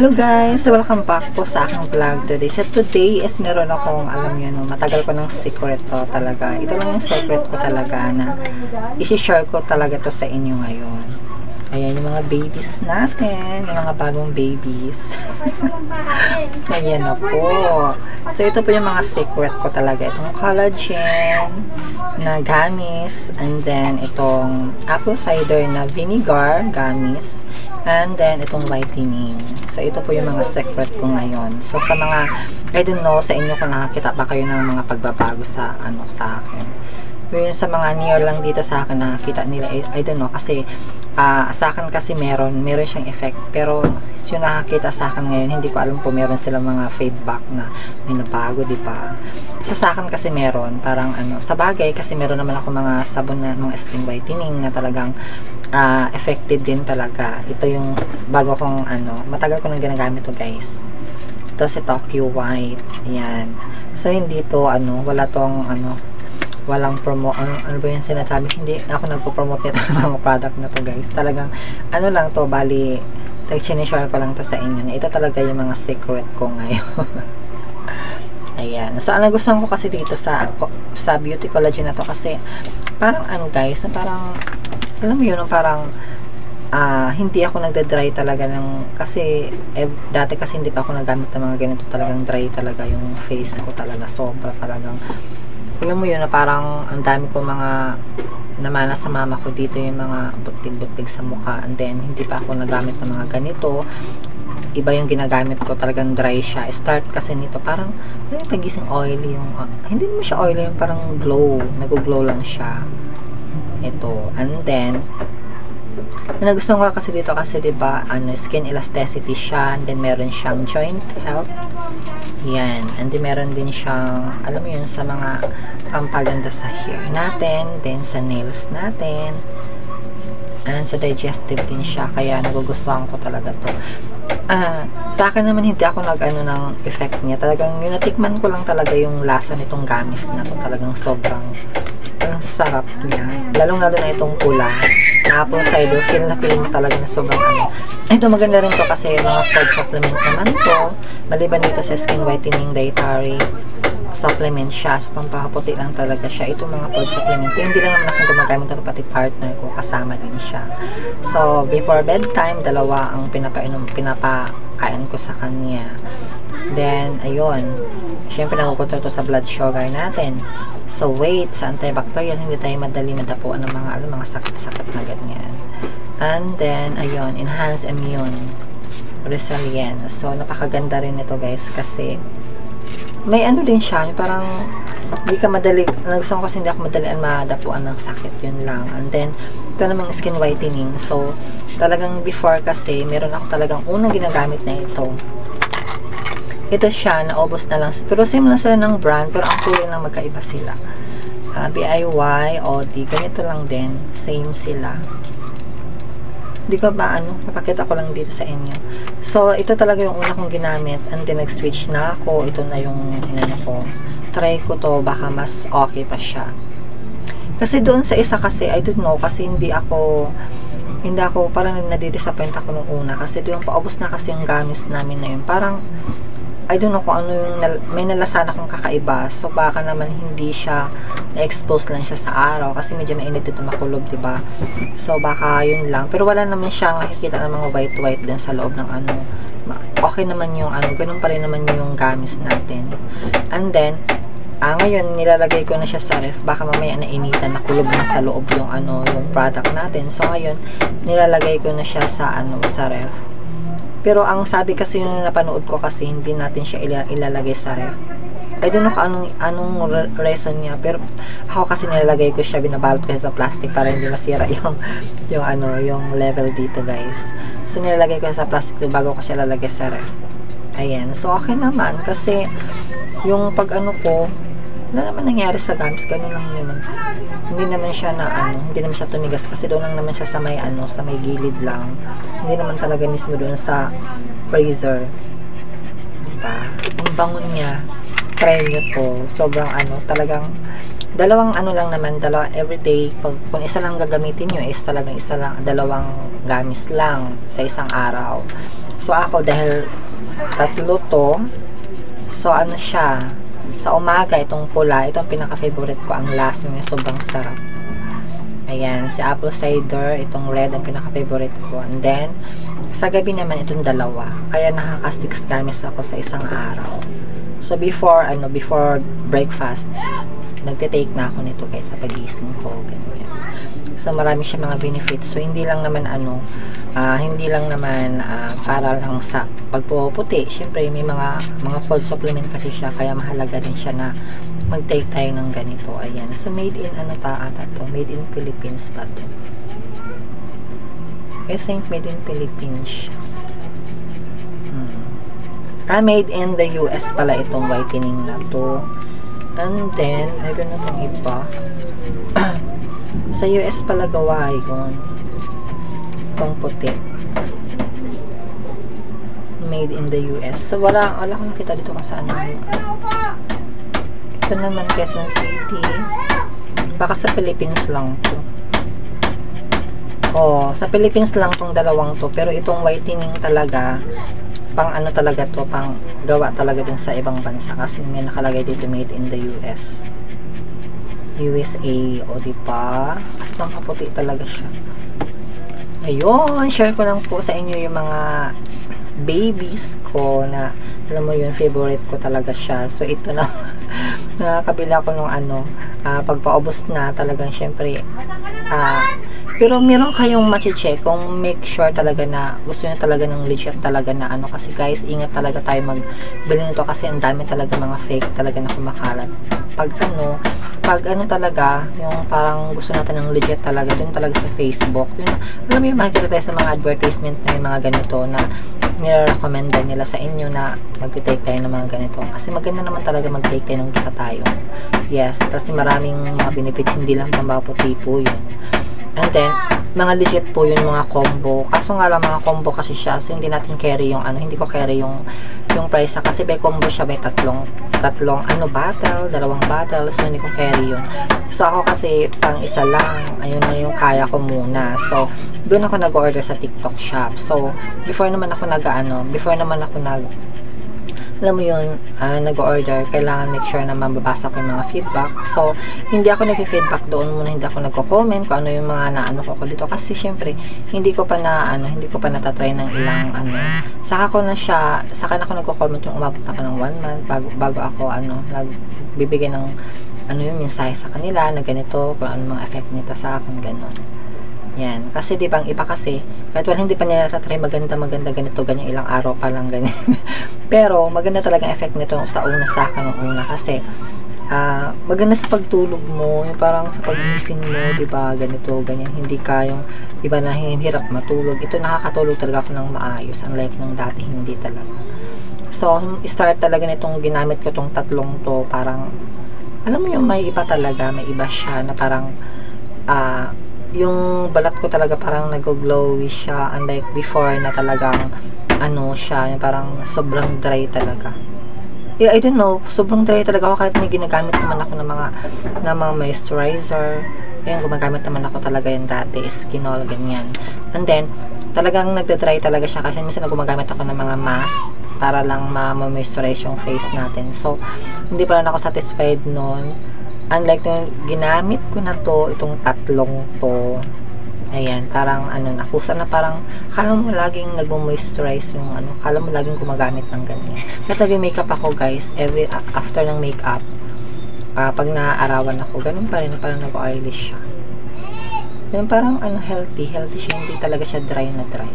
Hello guys! Welcome back po sa aking vlog today. So today is meron akong, alam nyo no, matagal ko ng secret to talaga. Ito lang yung secret ko talaga na isi-share ko talaga to sa inyo ngayon. Ayan yung mga babies natin, yung mga bagong babies. Ayan na po. So ito po yung mga secret ko talaga. Itong collagen na gummies, and then itong apple cider na vinegar gummies, and then itong whitening. So ito po yung mga secret ko ngayon. So sa mga, I don't know sa inyo kung nakakita ba kayo ng mga pagbabago sa sa akin. Pero sa mga near lang dito sa akin nakakita nila, I don't know kasi sa akin kasi meron siyang effect, pero yung nakakita sa akin ngayon hindi ko alam kung meron silang mga feedback na may nabago, di ba? Sa akin kasi meron parang sa bagay kasi meron naman ako mga sabon na mga skin whitening na talagang effective din talaga. Ito yung bago kong matagal ko nang ginagamit to guys. Ito si Tokyo White. Ayan. So hindi to wala tong walang promo, ano ba yung sinasabi, hindi ako nagpo-promote nito ng mga product na to guys, talagang lang to, bali sinishare ko lang to sa inyo na ito talaga yung mga secret ko ngayon. Ayan, so nagustuhan ko kasi dito sa beauty collagen na to kasi parang guys, na parang alam mo yun, parang hindi ako nagda-dry talaga kasi dati kasi hindi pa ako nagamit ng mga ganito, talagang dry talaga yung face ko talaga, sobra talagang alam mo yun na parang ang dami ko mga namana sa mama ko dito, yung mga butig-butig sa mukha, and then hindi pa ako nagamit ng mga ganito. Iba yung ginagamit ko, talagang dry siya. Start kasi nito parang tagising oily yung hindi naman siya oily, yung parang glow, nag-glow lang siya ito. And then nagustuhan ko kasi dito kasi diba skin elasticity siya, and then meron siyang joint health. Yan, and then meron din siyang, alam mo yun, sa mga pampaganda sa hair natin, then sa nails natin, and sa digestive din siya, kaya nagugustuhan ko talaga to. Sa akin naman hindi ako ng effect niya, talagang yung natikman ko lang talaga yung lasa nitong gummies na to, talagang sobrang ang sarap niya, lalong-lalo na itong pula na apple cider, feel mo talaga na sobrang ito maganda rin to kasi mga food supplement naman to, maliban dito sa skin whitening dietary supplement siya, so pampaputi lang talaga siya, itong mga food supplements. So hindi lang naman ako gumagamit ito, pati partner ko kasama din siya. So before bedtime, dalawa ang pinapakain ko sa kanya. Then ayun, syempre nakukontrol to sa blood sugar natin, so weight, sa antibacterial, hindi tayo madali madapuan ng mga sakit-sakit na ganyan. And then ayun, enhance immune resilience. So napakaganda rin ito guys kasi may din siya, parang hindi ka madali, nagustuhan ko kasi hindi ako madalian madapuan ng sakit, yun lang. And then ito namang skin whitening, so talagang before kasi meron ako talagang unang ginagamit na ito siya, naubos na lang, pero same lang sila ng brand, pero ang kulay lang magkaiba sila. BIY, OD, ganito lang din, same sila. Hindi ko ba napakita ko lang dito sa inyo. So ito talaga yung una kong ginamit, and then nag-switch na ako. Ito na yung ko, try ko to, baka mas okay pa siya. Kasi doon sa isa kasi, I don't know, kasi hindi ako parang nadi-disappoint ako nung una, kasi doon paubos na kasi yung gamis namin na yun, parang I don't know kung yung may nalasan akong kakaiba, so baka naman hindi siya na-expose lang siya sa araw kasi medyo mainit ito makulob, diba? So baka yun lang, pero wala naman siya nakikita ng mga white din sa loob ng okay naman yung ganun pa rin naman yung gamis natin. And then ngayon nilalagay ko na siya sa ref, baka mamaya nainitan na kulob na sa loob yung yung product natin, so ngayon nilalagay ko na siya sa sa ref. Pero ang sabi kasi yung napanood ko kasi hindi natin siya ilalagay sa ref. I don't know kung anong reason niya, pero ako kasi nilalagay ko siya, binabalot ko siya sa plastic para hindi masira yung level dito guys. So nilalagay ko siya sa plastic bago ko siya lalagay sa ref. Ayan, so okay naman kasi yung pag ko, wala naman nangyari sa gums, ganun lang naman. Hindi naman siya hindi naman siya tumigas kasi doon lang naman siya sa may sa may gilid lang. Hindi naman talaga mismo doon sa freezer. Diba? Ang bangon niya. Try nyo to. Sobrang talagang dalawang lang naman, everyday. Kung isa lang gagamitin nyo is talagang dalawang gamis lang sa isang araw. So ako dahil tatlo to, so ano siya, sa umaga itong pula, itong pinaka-favorite ko, ang last niya, sobrang sarap. Ayan, si apple cider, itong red ang pinaka-favorite ko. And then, sa gabi naman itong dalawa. Kaya nakaka-6 gamis ako sa isang araw. So before breakfast, nagte-take na ako nito guys sa pagising ko, ganyan. So marami siya mga benefits. So hindi lang naman para lang sa pagpuputi. Siyempre may mga food supplement kasi siya, kaya mahalaga din siya na mag-take tayo ng ganito. Ayan. So made in made in Philippines pa to. I think made in Philippines. Made in the US pala itong whitening na to. And then, mayroon na itong iba. Sa US pala gawa yun. Itong puti. Made in the US. So, wala akong nakita dito kung saan yun. Ito naman, Quezon City. Baka sa Philippines lang to. Oh, sa Philippines lang tong dalawang to. Pero itong whitening talaga, pang ano talaga to, pang gawa talaga dun sa ibang bansa. Kasi may nakalagay dito, made in the US. USA, o diba? Kasi pang kaputi talaga siya. Ayun, share ko lang po sa inyo yung mga babies ko na, alam mo yun, favorite ko talaga siya. So, ito na, nakakabila ko nung pagpaubos na, talagang syempre, pero meron kayong machi-check kung make sure talaga na gusto nyo talaga ng legit talaga na kasi guys, ingat talaga tayo magbili nito kasi ang dami talaga mga fake talaga na kumakalat. Pag talaga, yung parang gusto natin ng legit talaga, dun talaga sa Facebook. Yun, alam mo yung makikita tayo sa mga advertisement na yung mga ganito na nire-recommenda nila sa inyo na mag-take tayo ng mga ganito. Kasi maganda naman talaga mag-take tayo ng kita tayo. Yes, kasi maraming mga benefits, hindi lang pambaputi po yun. And then, mga legit po yung mga combo. Kaso nga lang, mga combo kasi siya. So, hindi natin carry yung hindi ko carry yung price. Kasi may combo siya, may tatlong bottle, dalawang bottle. So, hindi ko carry yun. So, ako kasi pang isa lang. Ayun na yung kaya ko muna. So, doon ako nag-order sa TikTok shop. So, before naman ako alam mo yun, nag-order, kailangan make sure na mababasa ko yung mga feedback. So, hindi ako nag-feedback doon muna, hindi ako nagko-comment kung ano yung mga naano ko dito. Kasi, syempre, hindi ko pa natatry ng ilang Saka na ako nagko-comment yung umabot ako ng 1 month bago ako, nagbibigay ng, yung mensahe sa kanila na ganito, kung ano mga effect nito sa akin, gano'n. Yan. Kasi di ba, ang iba kasi, kahit wala hindi pa nila natatry maganda ganito, ganyan, ilang araw pa lang ganyan. Pero, maganda talaga effect nito sa akin nung una. Kasi, maganda sa pagtulog mo, yung parang sa pagising mo, di ba, ganito, ganyan, hindi kayong, iba na hirap matulog. Ito, nakakatulog talaga ako ng maayos. Unlike ng dati, hindi talaga. So, start talaga nitong ginamit ko tong tatlong to, parang, alam mo yung may iba talaga, may iba siya na parang, yung balat ko talaga parang nag-glowy siya, unlike before na talagang siya, yung parang sobrang dry talaga. I don't know, sobrang dry talaga ako kahit may ginagamit naman ako ng mga moisturizer. Ayun, gumagamit naman ako talaga yung dati, Skinol, ganyan. And then, talagang nagda-dry talaga siya kasi minsan gumagamit ako ng mga mask para lang ma-moisturize yung face natin. So, hindi pa rin ako satisfied nun. Unlike yung ginamit ko na to, itong tatlong to, ayan, parang nakusa na parang, kala mo laging nagmo-moisturize yung kala mo laging gumagamit ng ganyan. Kahit nag-makeup ako guys, after ng makeup, pag naaarawan ako, ganun pa rin, parang nag-eyelash siya. Yung parang healthy siya, hindi talaga siya dry na dry.